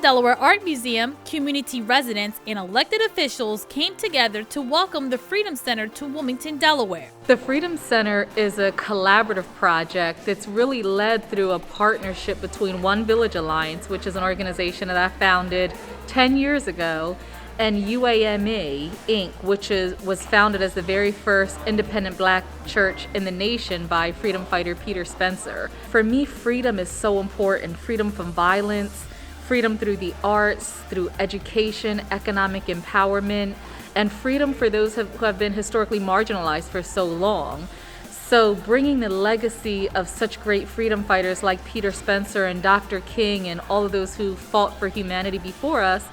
Delaware Art Museum, community residents, and elected officials came together to welcome the Freedom Center to Wilmington, Delaware. The Freedom Center is a collaborative project that's really led through a partnership between One Village Alliance, which is an organization that I founded 10 years ago, and UAME Inc., which was founded as the very first independent Black church in the nation by freedom fighter Peter Spencer. For me, freedom is so important. Freedom from violence, freedom through the arts, through education, economic empowerment, and freedom for those who have been historically marginalized for so long. So bringing the legacy of such great freedom fighters like Peter Spencer and Dr. King and all of those who fought for humanity before us,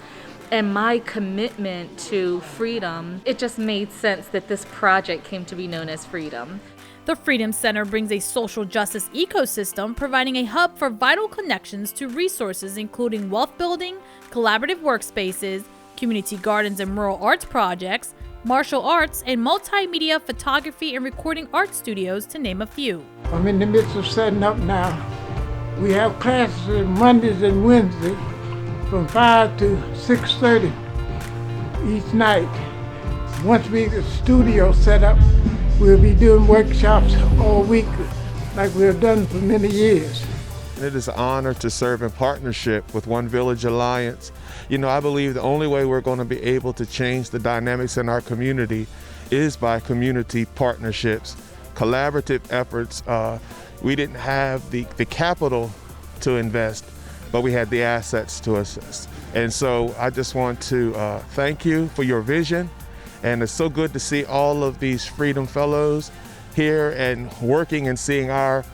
and my commitment to freedom, it just made sense that this project came to be known as Freedom. The Freedom Center brings a social justice ecosystem, providing a hub for vital connections to resources including wealth building, collaborative workspaces, community gardens and rural arts projects, martial arts, and multimedia photography and recording art studios, to name a few. I'm in the midst of setting up now. We have classes on Mondays and Wednesdays from 5 to 6:30 each night. Once we get the studio set up, we'll be doing workshops all week like we have done for many years. It is an honor to serve in partnership with One Village Alliance. You know, I believe the only way we're going to be able to change the dynamics in our community is by community partnerships, collaborative efforts. We didn't have the capital to invest, but we had the assets to assist. And so I just want to thank you for your vision. And it's so good to see all of these Freedom Fellows here and working and seeing our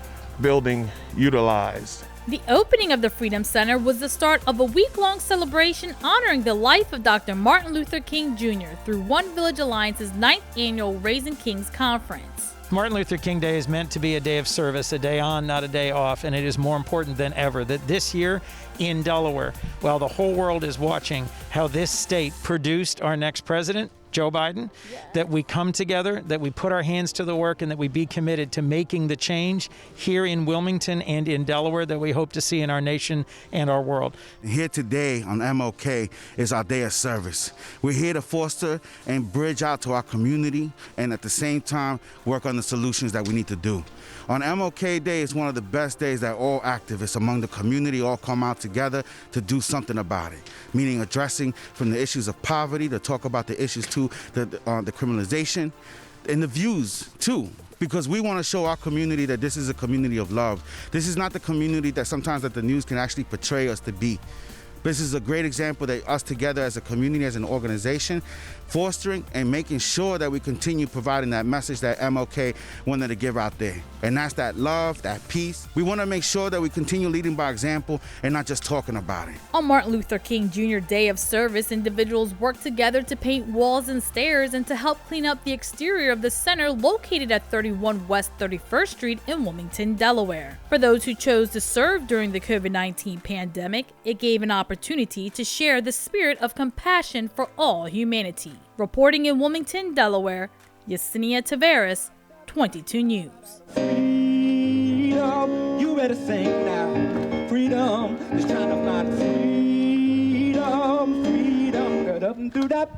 building utilized. The opening of the Freedom Center was the start of a week-long celebration honoring the life of Dr. Martin Luther King Jr. through One Village Alliance's 9th annual Raising Kings Conference. Martin Luther King Day is meant to be a day of service, a day on, not a day off, and it is more important than ever that this year in Delaware, while the whole world is watching how this state produced our next president, Joe Biden, that we come together, that we put our hands to the work, and that we be committed to making the change here in Wilmington and in Delaware that we hope to see in our nation and our world. Here today on MLK is our day of service. We're here to foster and bridge out to our community and at the same time work on the solutions that we need to do. On MLK Day, it's one of the best days that all activists among the community all come out together to do something about it, meaning addressing from the issues of poverty to talk about the issues to the criminalization and the views too, because we want to show our community that this is a community of love. This is not the community that sometimes that the news can actually portray us to be. This is a great example that us together as a community, as an organization, fostering and making sure that we continue providing that message that MLK wanted to give out there. And that's that love, that peace. We want to make sure that we continue leading by example and not just talking about it. On Martin Luther King Jr. Day of Service, individuals worked together to paint walls and stairs and to help clean up the exterior of the center located at 31 West 31st Street in Wilmington, Delaware. For those who chose to serve during the COVID-19 pandemic, it gave an opportunity to share the spirit of compassion for all humanity. Reporting in Wilmington, Delaware, Yesenia Taveras, 22 News. Freedom, you better sing now. Freedom, just trying to find freedom, freedom. Freedom.